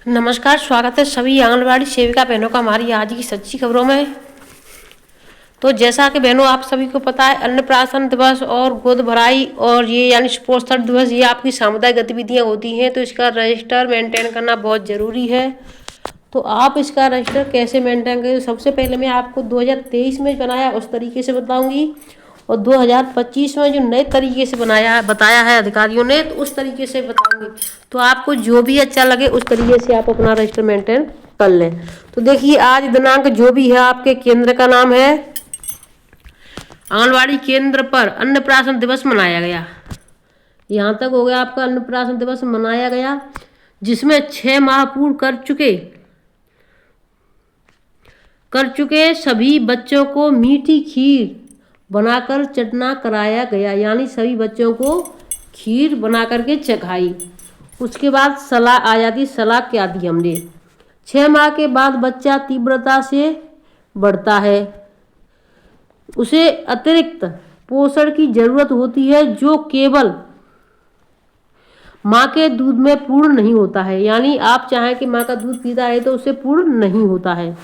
नमस्कार, स्वागत है सभी आंगनबाड़ी सेविका बहनों का हमारी आज की सच्ची खबरों में। तो जैसा कि बहनों आप सभी को पता है, अन्नप्राशन दिवस और गोद भराई और ये यानी सुपोषण दिवस, ये आपकी सामुदायिक गतिविधियां होती हैं, तो इसका रजिस्टर मेंटेन करना बहुत ज़रूरी है। तो आप इसका रजिस्टर कैसे मेंटेन करें, सबसे पहले मैं आपको 2023 में बनाया उस तरीके से बताऊंगी, और 2025 में जो नए तरीके से बताया है अधिकारियों ने, तो उस तरीके से बताऊंगी। तो आपको जो भी अच्छा लगे उस तरीके से आप अपना रजिस्टर मेंटेन कर लें। तो देखिए, आज दिनांक जो भी है, आपके केंद्र का नाम है, आंगनबाड़ी केंद्र पर अन्नप्राशन दिवस मनाया गया। यहाँ तक हो गया आपका अन्नप्राशन दिवस मनाया गया, जिसमें 6 माह पूर्ण कर चुके सभी बच्चों को मीठी खीर बनाकर चटना कराया गया, यानी सभी बच्चों को खीर बना करके चखाई। उसके बाद सलाह आ जाती, सलाह क्या दी हमने, 6 माह के बाद बच्चा तीव्रता से बढ़ता है, उसे अतिरिक्त पोषण की जरूरत होती है जो केवल माँ के दूध में पूर्ण नहीं होता है। यानी आप चाहें कि माँ का दूध पीता है तो उसे पूर्ण नहीं होता है,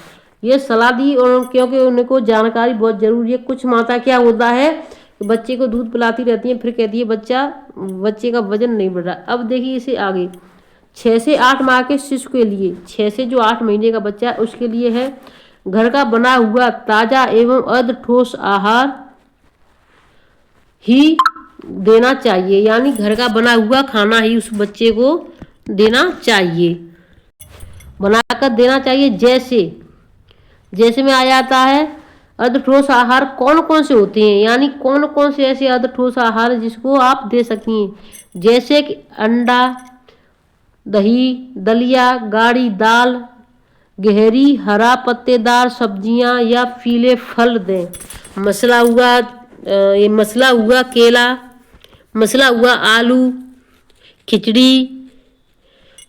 ये सलाह दी। और क्योंकि उनको जानकारी बहुत जरूरी है। कुछ माता क्या होता है, बच्चे को दूध पिलाती रहती है, फिर कहती है बच्चे का वजन नहीं बढ़ रहा। अब देखिए इसे आगे, 6 से 8 माह के शिशु के लिए, 6 से जो 8 महीने का बच्चा है उसके लिए है, घर का बना हुआ ताज़ा एवं अर्ध ठोस आहार ही देना चाहिए। यानी घर का बना हुआ खाना ही उस बच्चे को देना चाहिए, बनाकर देना चाहिए। जैसे में आ जाता है अर्ध ठोस आहार कौन कौन से होते हैं, यानी कौन कौन से ऐसे अर्ध ठोस आहार जिसको आप दे सकें, जैसे कि अंडा, दही, दलिया, गाढ़ी दाल, गहरी हरा पत्तेदार सब्जियां या पीले फल दें। मसला हुआ केला, मसला हुआ आलू, खिचड़ी,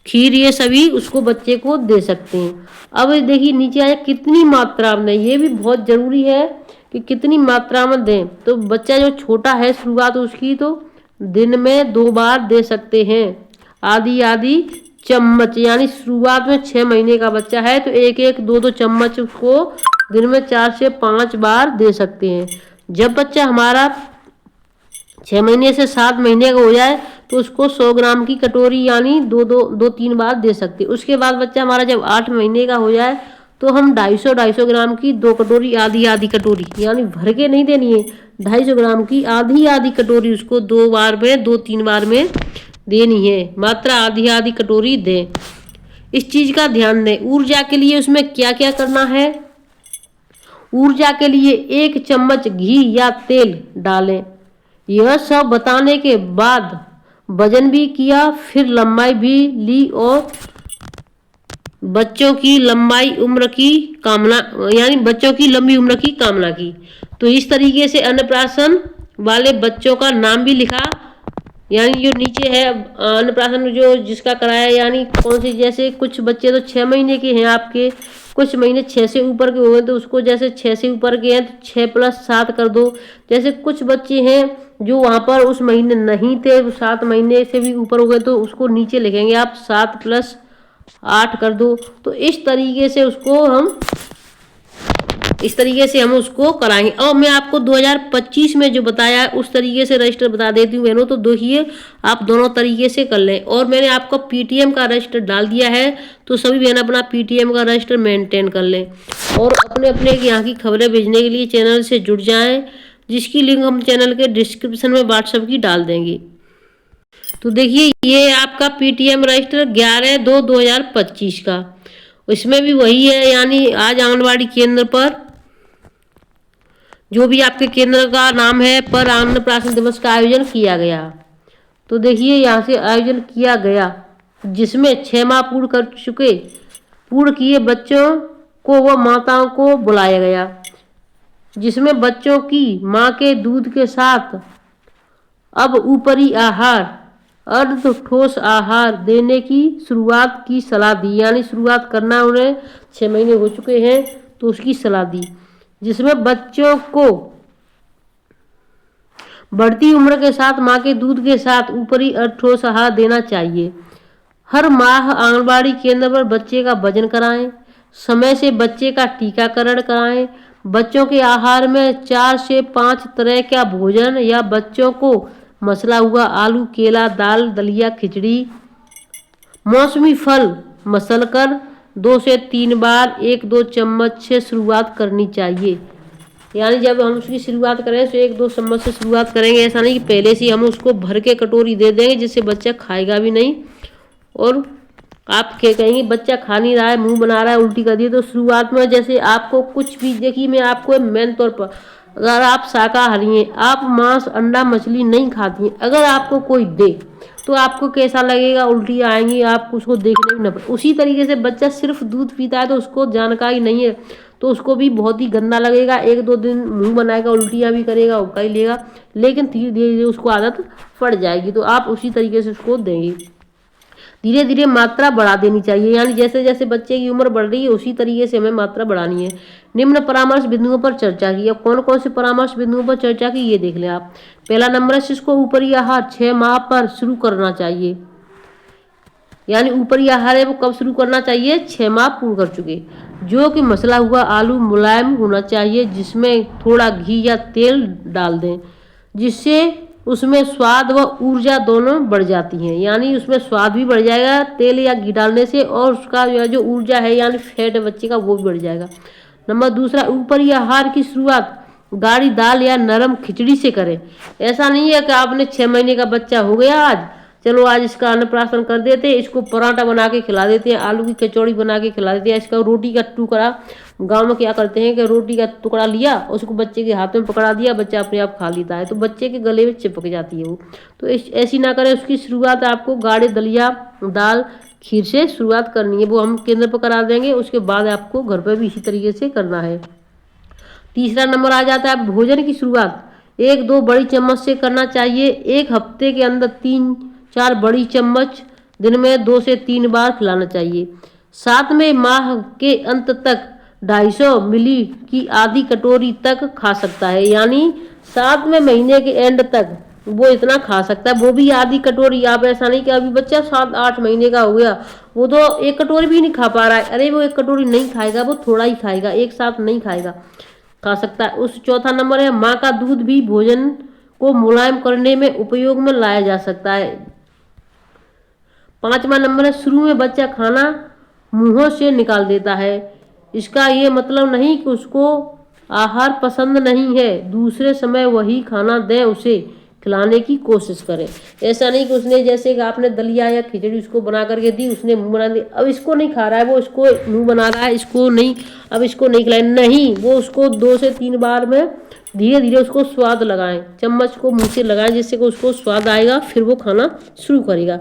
खीर, ये सभी उसको बच्चे को दे सकते हैं। अब देखिए नीचे आया कितनी मात्रा में, ये भी बहुत ज़रूरी है कि कितनी मात्रा में दें। तो बच्चा जो छोटा है शुरुआत उसकी, तो दिन में 2 बार दे सकते हैं, आधी चम्मच। यानी शुरुआत में 6 महीने का बच्चा है तो 1-2 चम्मच उसको दिन में 4 से 5 बार दे सकते हैं। जब बच्चा हमारा 6 महीने से 7 महीने का हो जाए तो उसको 100 ग्राम की कटोरी यानी 2-3 बार दे सकते हैं। उसके बाद बच्चा हमारा जब 8 महीने का हो जाए तो हम 250 ग्राम की 2 कटोरी, आधी कटोरी, यानी भर के नहीं देनी है, 250 ग्राम की आधी कटोरी उसको 2 बार में, 2-3 बार में देनी है। मात्रा आधी कटोरी दें। इस चीज़ का ध्यान दें। ऊर्जा के लिए उसमें क्या क्या करना है, ऊर्जा के लिए 1 चम्मच घी या तेल डालें। यह सब बताने के बाद वजन भी किया, फिर लंबाई भी ली और बच्चों की लंबी उम्र की कामना की। तो इस तरीके से अन्नप्राशन वाले बच्चों का नाम भी लिखा, यानी जो नीचे है अन्नप्राशन जो जिसका कराया, यानी कौन सी, जैसे कुछ बच्चे तो 6 महीने के हैं आपके, कुछ महीने 6 से ऊपर के हुए तो उसको, जैसे 6 से ऊपर के हैं तो 6 + 7 कर दो। जैसे कुछ बच्चे हैं जो वहाँ पर उस महीने नहीं थे, 7 महीने से भी ऊपर हो गए, तो उसको नीचे लिखेंगे आप 7 + 8 कर दो। तो इस तरीके से हम उसको कराएंगे। और मैं आपको 2025 में जो बताया है उस तरीके से रजिस्टर बता देती हूँ बहनों, तो देखिए आप दोनों तरीके से कर लें। और मैंने आपको पीटीएम का रजिस्टर डाल दिया है, तो सभी बहन अपना पीटीएम का रजिस्टर मेंटेन कर लें और अपने यहाँ की खबरें भेजने के लिए चैनल से जुड़ जाएँ, जिसकी लिंक हम चैनल के डिस्क्रिप्शन में व्हाट्सएप की डाल देंगे। तो देखिए ये आपका पीटीएम रजिस्टर 11/2/2025 का, इसमें भी वही है, यानी आज आंगनबाड़ी केंद्र पर जो भी आपके केंद्र का नाम है पर अन्नप्राशन दिवस का आयोजन किया गया। तो देखिए यहाँ से आयोजन किया गया, जिसमें 6 माह पूर्ण किए बच्चों को व माताओं को बुलाया गया, जिसमें बच्चों की माँ के दूध के साथ अब ऊपरी आहार, अर्ध ठोस आहार देने की शुरुआत की सलाह दी। यानी शुरुआत करना, उन्हें 6 महीने हो चुके हैं तो उसकी सलाह दी, जिसमें बच्चों को बढ़ती उम्र के साथ माँ के दूध के साथ ऊपरी अर्ध ठोस आहार देना चाहिए। हर माह आंगनबाड़ी केंद्र पर बच्चे का वजन कराएं, समय से बच्चे का टीकाकरण कराएं। बच्चों के आहार में 4 से 5 तरह का भोजन या बच्चों को मसला हुआ आलू, केला, दाल, दलिया, खिचड़ी, मौसमी फल मसलकर 2 से 3 बार 1-2 चम्मच से शुरुआत करनी चाहिए। यानी जब हम उसकी शुरुआत करें तो 1-2 चम्मच से शुरुआत करेंगे, ऐसा नहीं कि पहले से हम उसको भर के कटोरी दे देंगे जिससे बच्चा खाएगा भी नहीं। और आप कहेंगे बच्चा खा नहीं रहा है, मुंह बना रहा है, उल्टी कर दी, तो शुरुआत में जैसे आपको कुछ भी, देखिए मैं आपको मेन तौर पर, अगर आप शाकाहारी हैं, आप मांस, अंडा, मछली नहीं खाती हैं, अगर आपको कोई दे तो आपको कैसा लगेगा, उल्टी आएंगी, आप उसको देखने भी ना पड़े। उसी तरीके से बच्चा सिर्फ दूध पीता है तो उसको जानकारी नहीं है तो उसको भी बहुत ही गंदा लगेगा, 1-2 दिन मुंह बनाएगा, उल्टियाँ भी करेगा, उबका ही लेगा, लेकिन धीरे धीरे उसको आदत पड़ जाएगी। तो आप उसी तरीके से उसको देंगे। धीरे धीरे मात्रा बढ़ा देनी चाहिए, यानी जैसे जैसे बच्चे की उम्र बढ़ रही है उसी तरीके से हमें मात्रा बढ़ानी है। निम्न परामर्श बिंदुओं पर चर्चा की। अब कौन कौन से परामर्श बिंदुओं पर चर्चा की ये देख लें आप। पहला नंबर है, शिशु को ऊपरी आहार 6 माह पर शुरू करना चाहिए। यानी ऊपरी आहार है वो कब शुरू करना चाहिए, 6 माह पूर्ण कर चुके। जो कि मसला हुआ आलू मुलायम होना चाहिए, जिसमें थोड़ा घी या तेल डाल दें, जिससे उसमें स्वाद व ऊर्जा दोनों बढ़ जाती हैं। यानी उसमें स्वाद भी बढ़ जाएगा तेल या घी डालने से, और उसका जो ऊर्जा है यानी फैट बच्चे का वो भी बढ़ जाएगा। नंबर दूसरा, ऊपरी आहार की शुरुआत गाढ़ी दाल या नरम खिचड़ी से करें। ऐसा नहीं है कि आपने 6 महीने का बच्चा हो गया, आज चलो आज इसका अन्नप्राशन कर देते हैं, इसको पराठा बना के खिला देते हैं, आलू की कचौड़ी बना के खिला देते हैं, इसका रोटी का टुकड़ा, गांव में क्या करते हैं कि रोटी का टुकड़ा लिया, उसको बच्चे के हाथ में पकड़ा दिया, बच्चा अपने आप खा लेता है, तो बच्चे के गले में चिपक जाती है वो। तो ऐसी ना करें, उसकी शुरुआत आपको गाढ़े दलिया, दाल, खीर से शुरुआत करनी है, वो हम केंद्र पर करा देंगे। उसके बाद आपको घर पर भी इसी तरीके से करना है। तीसरा नंबर आ जाता है भोजन की शुरुआत 1-2 बड़ी चम्मच से करना चाहिए। एक हफ्ते के अंदर 3-4 बड़ी चम्मच दिन में 2 से 3 बार खिलाना चाहिए। 7वें माह के अंत तक 250 मिली की आधी कटोरी तक खा सकता है। यानी 7वें महीने के एंड तक वो इतना खा सकता है, वो भी आधी कटोरी। आप ऐसा नहीं कि अभी बच्चा 7-8 महीने का हो गया वो तो 1 कटोरी भी नहीं खा पा रहा है, अरे वो 1 कटोरी नहीं खाएगा, वो थोड़ा ही खाएगा, एक साथ नहीं खाएगा, खा सकता है। उस चौथा नंबर है, माँ का दूध भी भोजन को मुलायम करने में उपयोग में लाया जा सकता है। 5वां नंबर है, शुरू में बच्चा खाना मुंहों से निकाल देता है। इसका ये मतलब नहीं कि उसको आहार पसंद नहीं है, दूसरे समय वही खाना दें, उसे खिलाने की कोशिश करें। ऐसा नहीं कि उसने जैसे कि आपने दलिया या खिचड़ी उसको बना करके दी, उसने मुंह बना दी, अब इसको नहीं खा रहा है, वो इसको मुंह बना रहा है, इसको नहीं, अब इसको नहीं खिलाए, नहीं, वो उसको 2 से 3 बार में धीरे धीरे उसको स्वाद लगाएं, चम्मच को मुंह से लगाएं, जिससे कि उसको स्वाद आएगा, फिर वो खाना शुरू करेगा।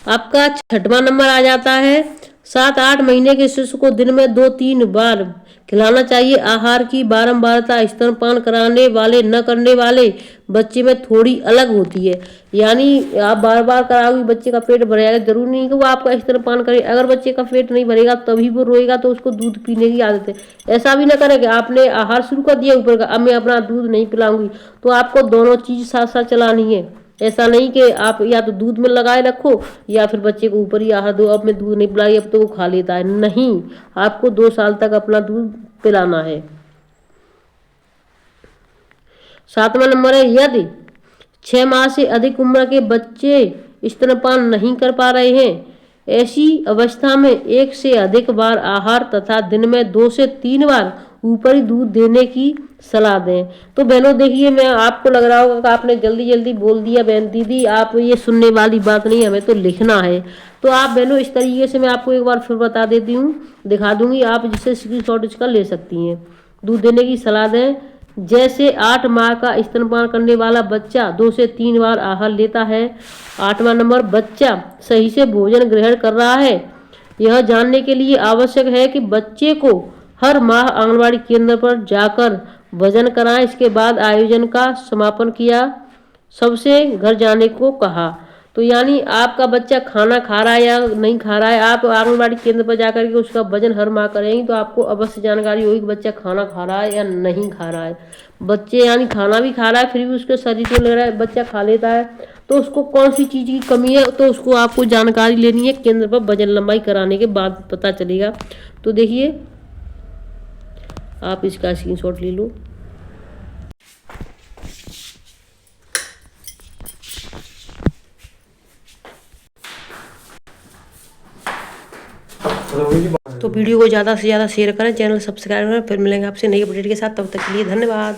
आपका 6वां नंबर आ जाता है, 7-8 महीने के शिशु को दिन में 2-3 बार खिलाना चाहिए। आहार की बारंबारता स्तनपान कराने वाले न करने वाले बच्चे में थोड़ी अलग होती है। यानी आप बार बार कराओगे बच्चे का पेट भर जाएगा, जरूरी नहीं कि वो आपका स्तनपान करे। अगर बच्चे का पेट नहीं भरेगा तभी वो रोएगा, तो उसको दूध पीने की आदत है। ऐसा भी ना करें कि आपने आहार शुरू कर दिया ऊपर का, अब मैं अपना दूध नहीं पिलाऊंगी, तो आपको दोनों चीज साथ साथ चलानी है। ऐसा नहीं कि आप या तो दूध में लगाए रखो या फिर बच्चे को ऊपर ही आहार दो, अब मैं दूध नहीं पिलाई, अब तो वो खा लेता है, नहीं, आपको 2 साल तक अपना दूध पिलाना है। 7वां नंबर है, यदि 6 माह से अधिक उम्र के बच्चे स्तनपान नहीं कर पा रहे हैं, ऐसी अवस्था में 1 से अधिक बार आहार तथा दिन में 2 से 3 बार ऊपरी दूध देने की सलाह दें। तो बहनों देखिए, मैं आपको लग रहा होगा कि आपने जल्दी जल्दी बोल दिया, बहन दीदी आप ये सुनने वाली बात नहीं, हमें तो लिखना है। तो आप बहनों इस तरीके से मैं आपको एक बार फिर बता देती हूँ, दिखा दूंगी, आप जिससे स्क्रीनशॉट इसका ले सकती हैं। दूध देने की सलाह दें, जैसे 8 माह का स्तनपान करने वाला बच्चा 2 से 3 बार आहार लेता है। 8वां नंबर, बच्चा सही से भोजन ग्रहण कर रहा है, यह जानने के लिए आवश्यक है कि बच्चे को हर माह आंगनबाड़ी केंद्र पर जाकर वजन कराएं। इसके बाद आयोजन का समापन किया, सबसे घर जाने को कहा। तो यानी आपका बच्चा खाना खा रहा है या नहीं खा रहा है, आप आंगनबाड़ी केंद्र पर जाकर के उसका वजन हर माह करेंगे तो आपको अवश्य जानकारी होगी कि बच्चा खाना खा रहा है या नहीं खा रहा है। बच्चे यानी खाना भी खा रहा है फिर भी उसके शरीर में लग रहा है, बच्चा खा लेता है तो उसको कौन सी चीज़ की कमी है, तो उसको आपको जानकारी लेनी है केंद्र पर वजन लंबाई कराने के बाद पता चलेगा। तो देखिए आप इसका स्क्रीनशॉट ले लो। तो वीडियो को ज़्यादा से ज़्यादा शेयर करें, चैनल सब्सक्राइब करें। फिर मिलेंगे आपसे नई अपडेट के साथ, तब तक के लिए धन्यवाद।